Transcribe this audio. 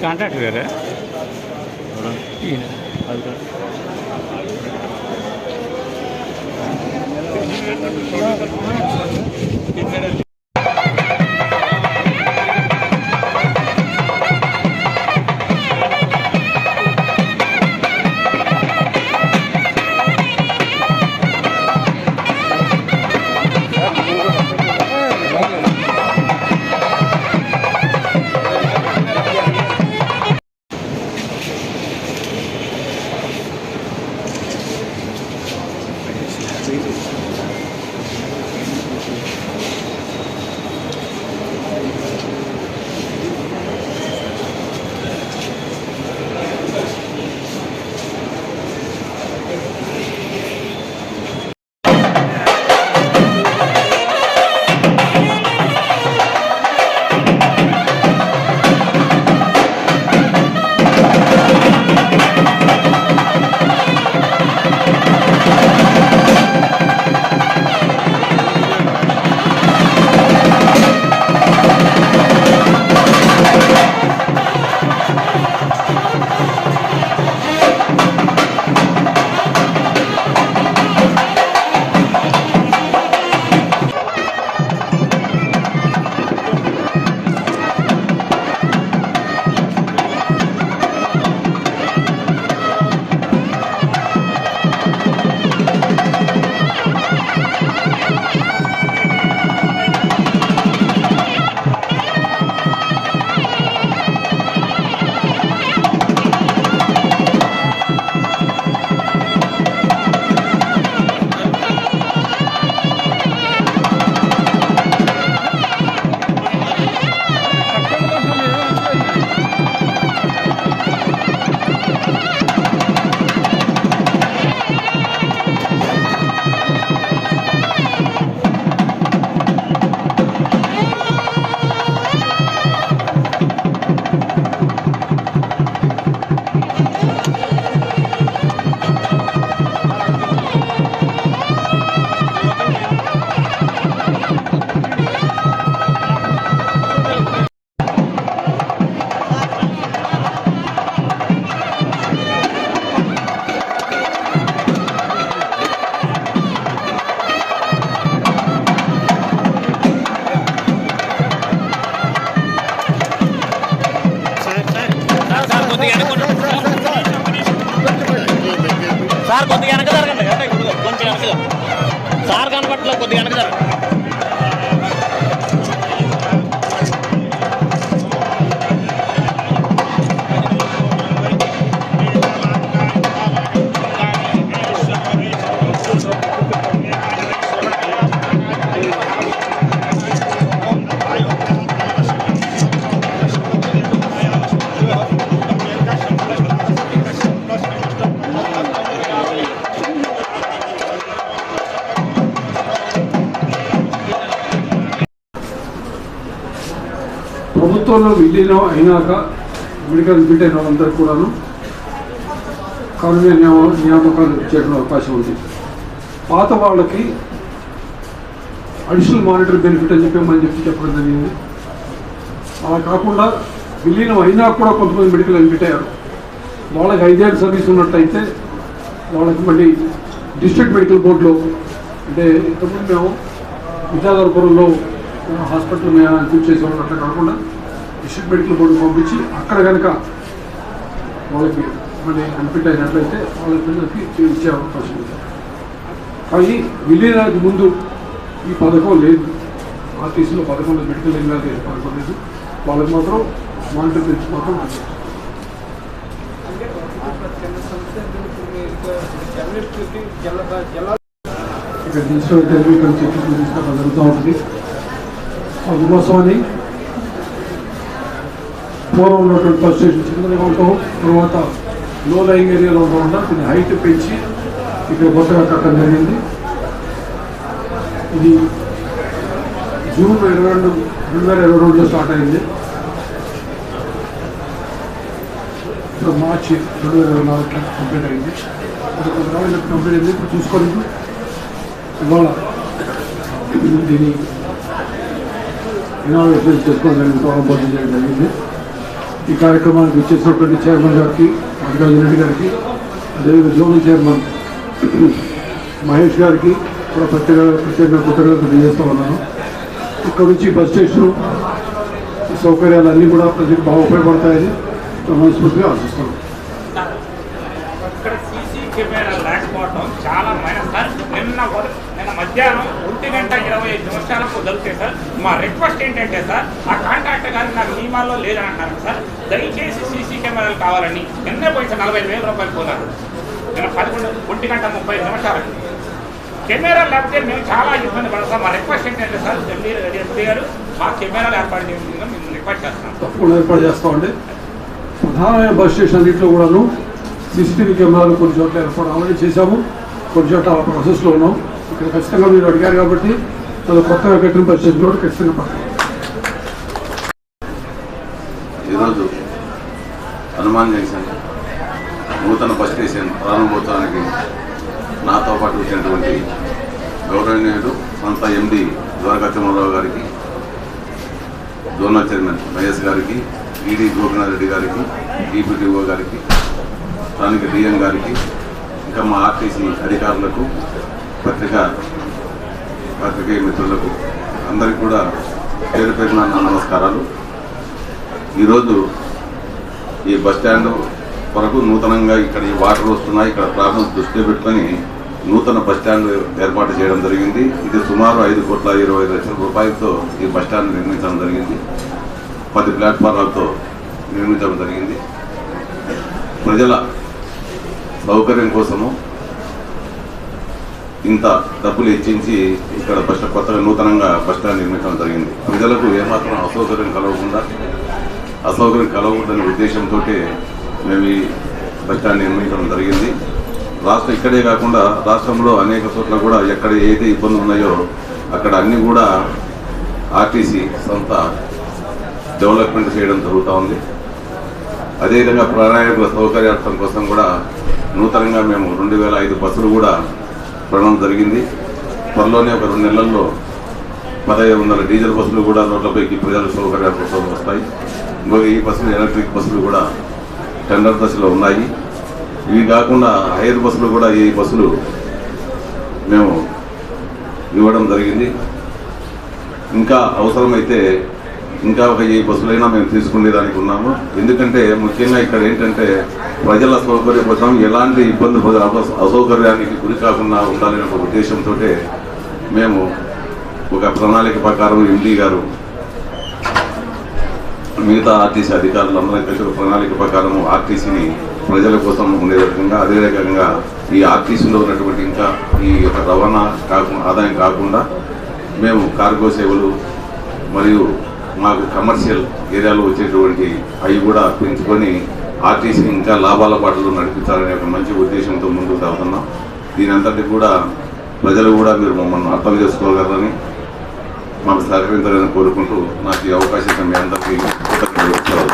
Contractor గారా ఈయన sir కొద్దిగా వెనక జరగండి కొంచెం వెనక సార్ కనపట్లేదు కొద్దిగా వెనక జరగండి ప్రభుత్వంలో విలీనం అయినాక మెడికల్ అడ్మిట్ అయిన వాళ్ళందరికీ కూడాను కారుణ్య నియామకాలు చేయడం అవకాశం ఉంది. పాత వాళ్ళకి అడిషనల్ మానిటరీ బెనిఫిట్ అని చెప్పడం జరిగింది. అలా కాకుండా విలీనం అయినా కూడా కొంతమంది మెడికల్ అడ్మిట్ అయ్యారు. వాళ్ళకి 5 ఏళ్ళ సర్వీస్ ఉన్నట్టయితే వాళ్ళకి మళ్ళీ డిస్ట్రిక్ట్ మెడికల్ బోర్డులో అంటే ఇంతకుముందు మేము విజయనగరంలో హాస్పిటల్ చూస్ చేసేవాళ్ళు అట్లా కాకుండా డిస్ట్రిక్ట్ మెడికల్ బోర్డు పంపించి అక్కడ కనుక వాళ్ళకి మళ్ళీ అడ్మిట్ అయినట్లయితే వాళ్ళకి ఇచ్చే అవకాశం ఉంది. కానీ విలీనానికి ముందు ఈ పథకం లేదు. ఆర్టీసీలో పథకంలో మెడికల్ ఎగ్జామినేషన్ పథకం లేదు. వాళ్ళకి మాత్రం మానిటర్ పెంచి మాత్రం ఇక్కడ తీసుకుని ఇక్కడ చెట్లు తీసుకుని జరుగుతూ ఉంటుంది. అందుకోసమని పూర్వం ఉన్నటువంటి ఫస్ట్ స్టేషన్ చిన్నదిగా ఉంటాం, తర్వాత లో లయింగ్ ఏరియాలో ఉండకుండా దీన్ని హైట్ పెంచి ఇక్కడ కొత్తగా కట్టడం జరిగింది. ఇది జూన్ 22, 2022లో స్టార్ట్ అయింది. ఇప్పుడు మార్చి 2024 కంప్లీట్ అయింది. కంప్లీట్ అయింది. ఇప్పుడు చూసుకొని ఇవాళ దీన్ని ఇనాగ్రేషన్ చేసుకోవడం జరిగింది. ఈ కార్యక్రమానికి వచ్చేసినటువంటి చైర్మన్ గారికి మల్లికార్జున రెడ్డి గారికి, అదేవిధంగా జోనల్ చైర్మన్ మహేష్ గారికి కూడా ప్రత్యేకంగా కృతజ్ఞతలు తెలియజేస్తూ ఉన్నాను. ఇక్కడ నుంచి బస్ స్టేషను సౌకర్యాలన్నీ కూడా ప్రజలకు బాగా ఉపయోగపడతాయని మనస్ఫూర్తిగా ఆశిస్తున్నాను. ఇక్కడ సీసీ కెమెరా లేకపోవడం చాలా మైనస్ సార్. నిన్న మధ్యాహ్నం 1:25 దొరికితే సార్ మా రిక్వెస్ట్ ఏంటంటే సార్ ఆ కాంట్రాక్టర్ గారికి నాకు నియమాల్లో లేదని అంటారు సార్. దయచేసి సీసీ కెమెరాలు కావాలని నిన్నే పోయి సార్ 45,000 రూపాయలు పోతారు. నిన్న 1:30 కెమెరా లేకపోతే మేము చాలా ఇబ్బంది పడతాం. మా రిక్వెస్ట్ ఏంటంటే సార్ ఎంపీ గారు మా కెమెరాలు ఏర్పాటు చేయాలని మేము రిక్వెస్ట్ చేస్తున్నాం. తప్పకుండా ఏర్పాటు చేస్తామండి. ప్రధానమైన బస్ స్టేషన్ అన్నింటిలో కూడాను సీసీటీవీ కెమెరాలు కొన్ని చోట్ల ఏర్పాటు ఆల్రెడీ చేశాము, కొన్ని చోట్ల ఆ ప్రాసెస్లో ఉన్నాం. ఇక్కడ ఖచ్చితంగా మీరు అడిగారు కాబట్టి అది కొత్తగా కట్టిన బస్ స్టేషన్ కూడా ఖచ్చితంగా పడతాం. ఈరోజు హనుమాన్ జంక్షన్ నూతన బస్ స్టేషన్ ప్రారంభోత్సవానికి నాతో పాటు వచ్చినటువంటి గౌరవనీయుడు సంస్థ ఎండి ద్వారకా తిమ్మరావు గారికి, జోనల్ చైర్మన్ మహేష్ గారికి, ఈడీ గోపినాథ్ రెడ్డి గారికి, డిప్యూటీఓ గారికి, స్థానిక డిఎం గారికి, ఇంకా మా ఆర్టీసీ అధికారులకు, పత్రికేయ మిత్రులకు అందరికీ కూడా పేరు పేరున నమస్కారాలు. ఈరోజు ఈ బస్టాండ్ వరకు నూతనంగా ఇక్కడ ఈ వాటర్ వస్తున్నాయి, ఇక్కడ ప్రాబ్లమ్స్ దృష్టిలో పెట్టుకొని నూతన బస్టాండ్ ఏర్పాటు చేయడం జరిగింది. ఇది సుమారు 5,20,00,000 రూపాయలతో ఈ బస్టాండ్ నిర్మించడం జరిగింది. 10 ప్లాట్ఫారాలతో నిర్మించడం జరిగింది. ప్రజల సౌకర్యం కోసము ఇంత డబ్బులు ఇచ్చించి ఇక్కడ కొత్తగా నూతనంగా బస్టాండ్ నిర్మించడం జరిగింది. ప్రజలకు ఏమాత్రం అసౌకర్యం కలగకూడదనే ఉద్దేశంతో మేము ఈ బస్టాండ్ నిర్మించడం జరిగింది. ఇక్కడే కాకుండా రాష్ట్రంలో అనేక చోట్ల కూడా ఎక్కడ ఏదైతే ఇబ్బందులు ఉన్నాయో అక్కడ అన్నీ కూడా ఆర్టీసీ సంస్థ డెవలప్మెంట్ చేయడం జరుగుతూ ఉంది. అదేవిధంగా ప్రయాణికుల సౌకర్యార్థం కోసం కూడా నూతనంగా మేము 2,005 బస్సులు కూడా కొనడం జరిగింది. త్వరలోనే ఒక 2 నెలల్లో 1,500 డీజిల్ బస్సులు కూడా రోడ్లపైకి ప్రజల సౌకర్యాల కోసం వస్తాయి. ఇంకొక ఈ బస్సులు ఎలక్ట్రిక్ బస్సులు కూడా టెండర్ దశలో ఉన్నాయి. ఇవి కాకుండా హైర్ బస్సులు కూడా ఈ బస్సులు మేము ఇవ్వడం జరిగింది. ఇంకా అవసరమైతే ఇంకా ఒక ఈ బస్సులైనా మేము తీసుకునేదానికి ఉన్నాము. ఎందుకంటే ముఖ్యంగా ఇక్కడ ఏంటంటే ప్రజల సౌకర్యం కోసం ఎలాంటి ఇబ్బంది అసౌకర్యానికి గురి కాకుండా ఉండాలనే ఒక ఉద్దేశంతో మేము ఒక ప్రణాళిక ప్రకారం ఎండీ గారు మిగతా ఆర్టీసీ అధికారులందరూ కలిసి ఒక ప్రణాళిక ప్రకారం ఆర్టీసీని ప్రజల కోసం ఉండే రకంగా, అదే రకంగా ఈ ఆర్టీసీలో ఉన్నటువంటి ఇంకా ఈ యొక్క రవాణా ఆదాయం కాకుండా మేము కార్గో సేవలు మరియు మాకు కమర్షియల్ ఏరియాలో వచ్చేటువంటి అవి కూడా పెంచుకొని ఆర్టీసీని ఇంకా లాభాల బాటలో నడిపించాలనే ఒక మంచి ఉద్దేశంతో ముందుకు సాగుతున్నాం. దీని అంతటి కూడా ప్రజలు కూడా మీరు మమ్మల్ని అర్థం చేసుకోగలరని, మాకు సహకరించాలని కోరుకుంటూ నాకు ఈ అవకాశం మీ అందరికీ కృతజ్ఞతలు.